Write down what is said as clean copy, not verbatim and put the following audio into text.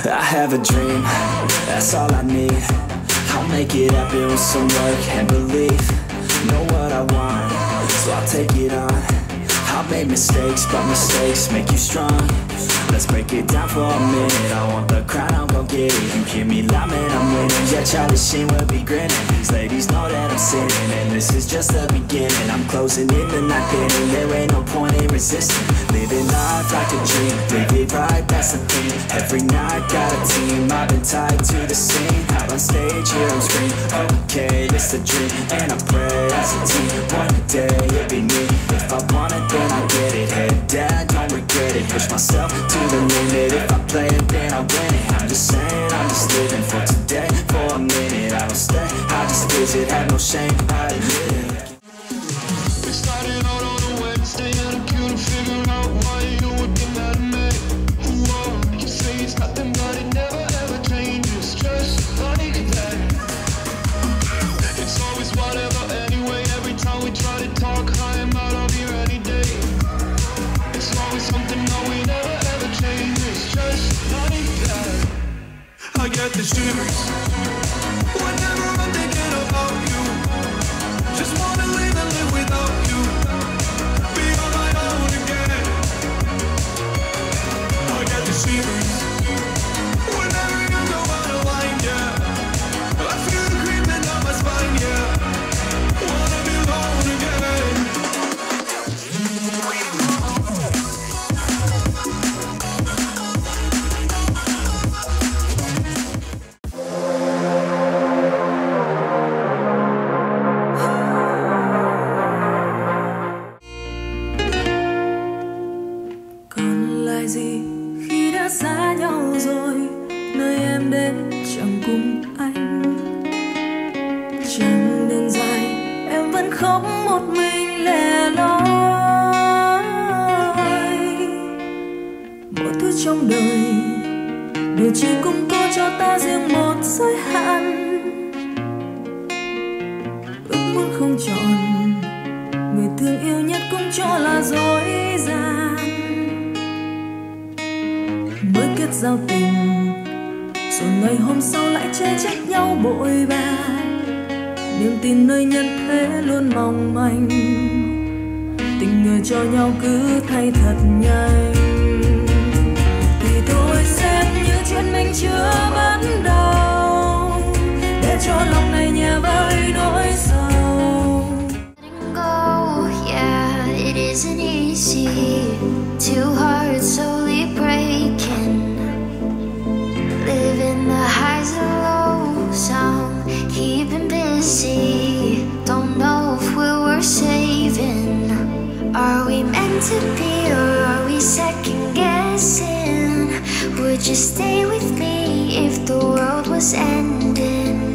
I have a dream, that's all I need. I'll make it happen with some work and belief. Know what I want, so I'll take it on. I've made mistakes, but mistakes make you strong. Let's break it down for a minute. I want the crown, I'll go get it. You hear me loud, man, I'm winning. Yeah, Charlie Sheen will be grinning. These ladies know that I'm sinning, and this is just the beginning. I'm closing in the night inning. There ain't no point in resisting. Living life like a dream, live it right, that's the thing. Every night got a team, I've been tied to the scene. Out on stage, here on screen. Okay, it's a dream, and I pray as a team. One day it'll be me. If I want it, then I get it. Head down, don't regret it. Push myself to the limit. If I play it, then I win it. I'm just saying, I'm just living for today. For a minute, I don't stay, I just visit. Have no shame, I admit it. We started out on a Wednesday, and I'm cute to figure out why you would be mad at me. Whoa, you say it's nothing, but it never ever changes. Just like that. It's always whatever anyway. Every time we try to talk, I am out of here any day. It's always something, no, we never ever changes. Just like that. I get the shivers whenever I'm thinking about you. Just wanna leave and live without you. Be on my own again. I get the shivers whenever you go out of line, yeah. I feel the creeping down my spine, yeah. Wanna be alone again. Còn lại gì khi đã xa nhau rồi, nơi em đến chẳng cùng anh. Chặng đường dài em vẫn khóc một mình lẻ loi. Mọi thứ trong đời đều chỉ cũng có cho ta riêng một giới hạn. Ước muốn không chọn người thương yêu nhất cũng cho là dối gian. Mới kết giao tình rồi ngày hôm sau lại chê trách nhau bội bạc. Niềm tin nơi nhân thế luôn mong manh, tình người cho nhau cứ thay thật nhanh. Thì thôi xem như chuyện mình chưa bắt đầu, để cho lòng này nhẹ vơi nỗi sầu. Go, yeah, it isn't easy. Two hearts slowly breaking, living the highs and lows. I'm keeping busy. Don't know if we were saving. Are we meant to be, or are we second guessing? Would you stay with me if the world was ending?